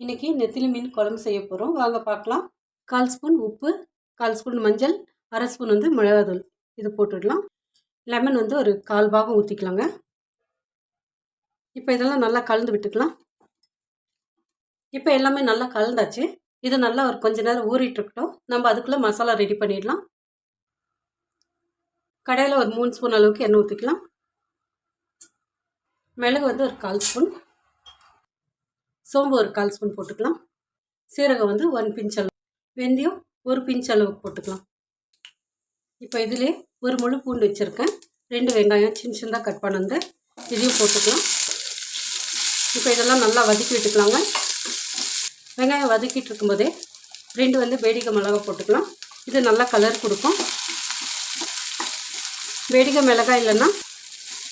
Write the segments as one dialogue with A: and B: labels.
A: இன்றைக்கி நெத்திலி மீன் குழம்பு செய்ய போகிறோம். வாங்க பார்க்கலாம். 1/4 ஸ்பூன் உப்பு, 1/4 ஸ்பூன் மஞ்சள், 1/2 ஸ்பூன் மிளகாத்தூள் இது போட்டுடலாம். லெமன் ஒரு 1/4 பாகம் ஊற்றிக்கலாங்க. இப்போ இதெல்லாம் நல்லா கலந்து விட்டுக்கலாம். இப்போ எல்லாமே நல்லா கலந்தாச்சு. இது நல்லா ஒரு கொஞ்ச நேரம் ஊறிட்டு இருக்கட்டும். நம்ம அதுக்குள்ளே மசாலா ரெடி பண்ணிடலாம். கடையில் ஒரு 3 ஸ்பூன் அளவுக்கு எண்ணெய் ஊற்றிக்கலாம். மிளகு ஒரு 1/4 ஸ்பூன், சோம்பு ஒரு 1/4 ஸ்பூன் போட்டுக்கலாம். சீரகம் 1 பிஞ்ச் அளவு, வெந்தயம் 1 பிஞ்ச் அளவுக்கு போட்டுக்கலாம். இப்போ இதிலே ஒரு முழு பூண்டு வச்சுருக்கேன், 2 வெங்காயம் சின்ன சின்னதாக கட் பண்ணது இதையும் போட்டுக்கலாம். இப்போ இதெல்லாம் நல்லா வதக்கி விட்டுக்கலாங்க. வெங்காயம் வதக்கிட்டு இருக்கும்போதே 2 வேடிக்கை மிளகாய் போட்டுக்கலாம். இது நல்லா கலர் கொடுக்கும். வேடிக்கை மிளகாய் இல்லைன்னா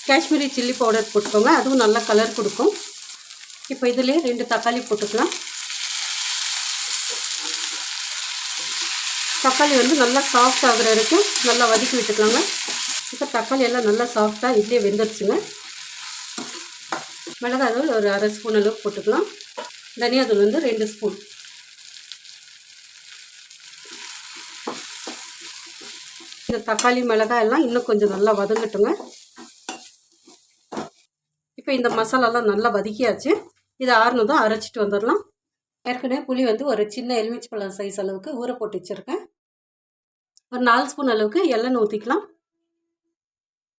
A: காஷ்மீரி சில்லி பவுடர் போட்டுக்கோங்க, அதுவும் நல்லா கலர் கொடுக்கும். இப்போ இதிலே 2 தக்காளி போட்டுக்கலாம். தக்காளி நல்லா சாஃப்ட் ஆகிற வரைக்கும் நல்லா வதக்கி விட்டுக்கலாங்க. இப்போ தக்காளி எல்லாம் நல்லா சாஃப்டாக இதுலேயே வெந்துருச்சுங்க. மிளகாய் தூள் ஒரு 1/2 ஸ்பூன் அளவுக்கு போட்டுக்கலாம். தனியாத்தூள் 2 ஸ்பூன். இந்த தக்காளி மிளகாய் எல்லாம் இன்னும் கொஞ்சம் நல்லா வதங்கட்டுங்க. இப்போ இந்த மசாலாலாம் நல்லா வதக்கியாச்சு. இதை ஆறுனதும் அரைச்சிட்டு வந்துடலாம். ஏற்கனவே புளி ஒரு சின்ன எலுமிச்சம்பழம் சைஸ் அளவுக்கு ஊற போட்டு வச்சுருக்கேன். ஒரு 4 ஸ்பூன் அளவுக்கு எண்ணெய் ஊற்றிக்கலாம்.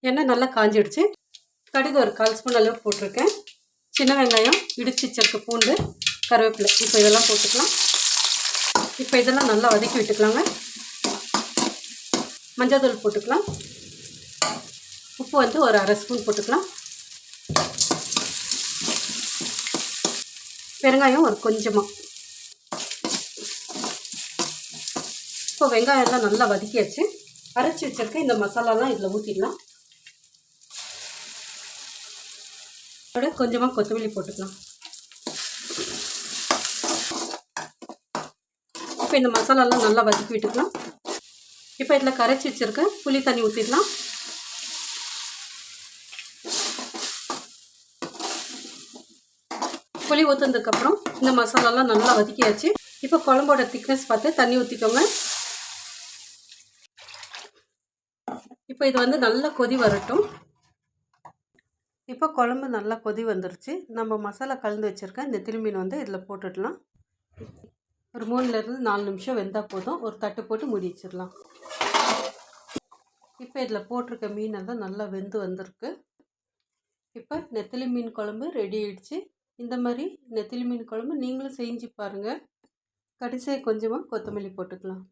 A: எண்ணெய் நல்லா காஞ்சிடுச்சு. கடுகு ஒரு 1/4 ஸ்பூன் அளவுக்கு போட்டிருக்கேன். சின்ன வெங்காயம், இடிச்சு வச்சிருக்க பூண்டு, கருவேப்பிலை இப்போ இதெல்லாம் போட்டுக்கலாம். இப்போ இதெல்லாம் நல்லா வதக்கி விட்டுக்கலாங்க. மஞ்சள் தூள் போட்டுக்கலாம். உப்பு ஒரு 1/2 ஸ்பூன் போட்டுக்கலாம். பெருங்காயம் ஒரு கொஞ்சமாக. இப்போ வெங்காயம் எல்லாம் நல்லா வதக்கியாச்சு. அரைச்சி வச்சிருக்க இந்த மசாலாலாம் இதில் ஊற்றிடலாம். அதோட கொஞ்சமாக கொத்தமல்லி போட்டுக்கலாம். இப்போ இந்த மசாலாலாம் நல்லா வதக்கி விட்டுக்கலாம். இப்போ இதில் கரைச்சி வச்சிருக்க புளி தண்ணி ஊற்றிடலாம். புளி ஊற்றுனதுக்கப்புறம் இந்த மசாலாலாம் நல்லா வதக்கியாச்சு. இப்போ குழம்போட திக்னஸ் பார்த்து தண்ணி ஊற்றிக்கோங்க. இப்போ இது நல்லா கொதி வரட்டும். இப்போ குழம்பு நல்லா கொதி வந்துருச்சு. நம்ம மசாலா கலந்து வச்சுருக்க நெத்திலி மீன் இதில் போட்டுடலாம். ஒரு 3லேருந்து 4 நிமிஷம் வெந்தால் போதும். ஒரு தட்டு போட்டு மூடி வச்சிடலாம். இப்போ இதில் போட்டிருக்க மீனெல்லாம் நல்லா வெந்து வந்திருக்கு. இப்போ நெத்திலி மீன் குழம்பு ரெடி ஆகிடுச்சு. இந்த மாதிரி நெத்திலி மீன் குழம்பு நீங்களும் செஞ்சு பாருங்கள். கடைசியாக கொஞ்சமாக கொத்தமல்லி போட்டுக்கலாம்.